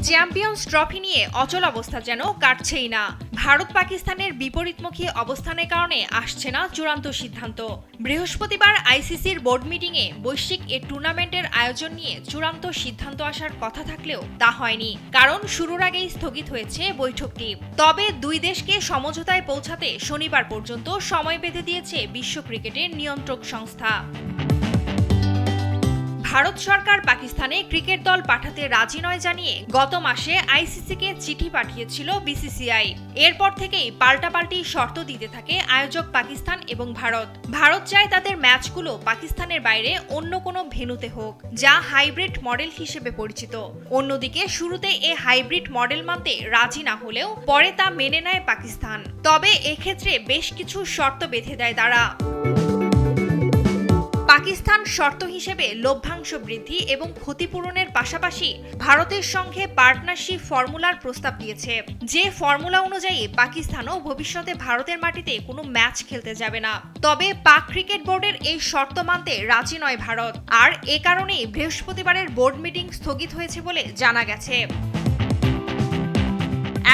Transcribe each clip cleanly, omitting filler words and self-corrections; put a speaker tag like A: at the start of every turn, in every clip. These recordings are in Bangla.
A: চ্যাম্পিয়ন্স ট্রফি নিয়ে অচল অবস্থা যেন কাটছেই না। ভারত পাকিস্তানের বিপরীতমুখী অবস্থানের কারণে আসছে না চূড়ান্ত সিদ্ধান্ত। বৃহস্পতিবার আইসিসির বোর্ড মিটিংয়ে বৈশ্বিক এ টুর্নামেন্টের আয়োজন নিয়ে চূড়ান্ত সিদ্ধান্ত আসার কথা থাকলেও তা হয়নি, কারণ শুরুর আগেই স্থগিত হয়েছে বৈঠকটি। তবে দুই দেশকে সমঝোতায় পৌঁছাতে শনিবার পর্যন্ত সময় বেঁধে দিয়েছে বিশ্ব ক্রিকেটের নিয়ন্ত্রক সংস্থা। ভারত সরকার পাকিস্তানে ক্রিকেট দল পাঠাতে রাজি নয় জানিয়ে গত মাসে আইসিসিকে চিঠি পাঠিয়েছিল বিসিসিআই। এরপর থেকেই পাল্টাপাল্টি শর্ত দিতে থাকে আয়োজক পাকিস্তান এবং ভারত। ভারত চায় তাদের ম্যাচগুলো পাকিস্তানের বাইরে অন্য কোনো ভেন্যুতে হোক, যা হাইব্রিড মডেল হিসেবে পরিচিত। অন্যদিকে শুরুতে এ হাইব্রিড মডেল মানতে রাজি না হলেও পরে তা মেনে নেয় পাকিস্তান। তবে এক্ষেত্রে বেশ কিছু শর্ত বেঁধে দেয় তারা। পাকিস্তান শর্ত হিসেবে লভ্যাংশ বৃদ্ধি এবং ক্ষতিপূরণের পাশাপাশি ভারতের সঙ্গে পার্টনারশিপ ফর্মুলার প্রস্তাব দিয়েছে, যে ফর্মুলা অনুযায়ী পাকিস্তানও ভবিষ্যতে ভারতের মাটিতে কোনো ম্যাচ খেলতে যাবে না। তবে পাক ক্রিকেট বোর্ডের এই শর্ত মানতে রাজি নয় ভারত, আর এ কারণেই বৃহস্পতিবারের বোর্ড মিটিং স্থগিত হয়েছে বলে জানা গেছে।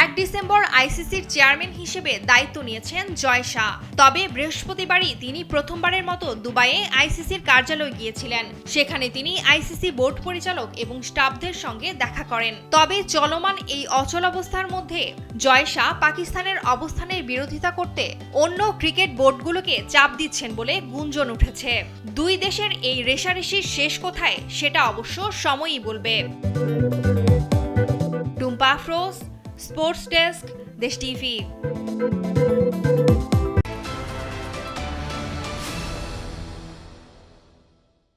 A: 1 ডিসেম্বর আইসিসির চেয়ারম্যান হিসেবে দায়িত্ব নিয়েছেন জয় শাহ। তবে বৃহস্পতিবারই তিনি প্রথমবারের মতো দুবাইয়ে আইসিসির কার্যালয়ে গিয়েছিলেন। সেখানে তিনি আইসিসি বোর্ড পরিচালক এবং স্টাফদের সঙ্গে দেখা করেন। তবে চলমান এই অচল অবস্থার মধ্যে জয় শাহ পাকিস্তানের অবস্থানের বিরোধিতা করতে অন্য ক্রিকেট বোর্ডগুলোকে চাপ দিচ্ছেন বলে গুঞ্জন উঠেছে। দুই দেশের এই রেষারেষির শেষ কোথায় সেটা অবশ্য সময়ই বলবে। টুম্পা আফরোজ, স্পোর্টস ডেস্ক, দেশ টিভি।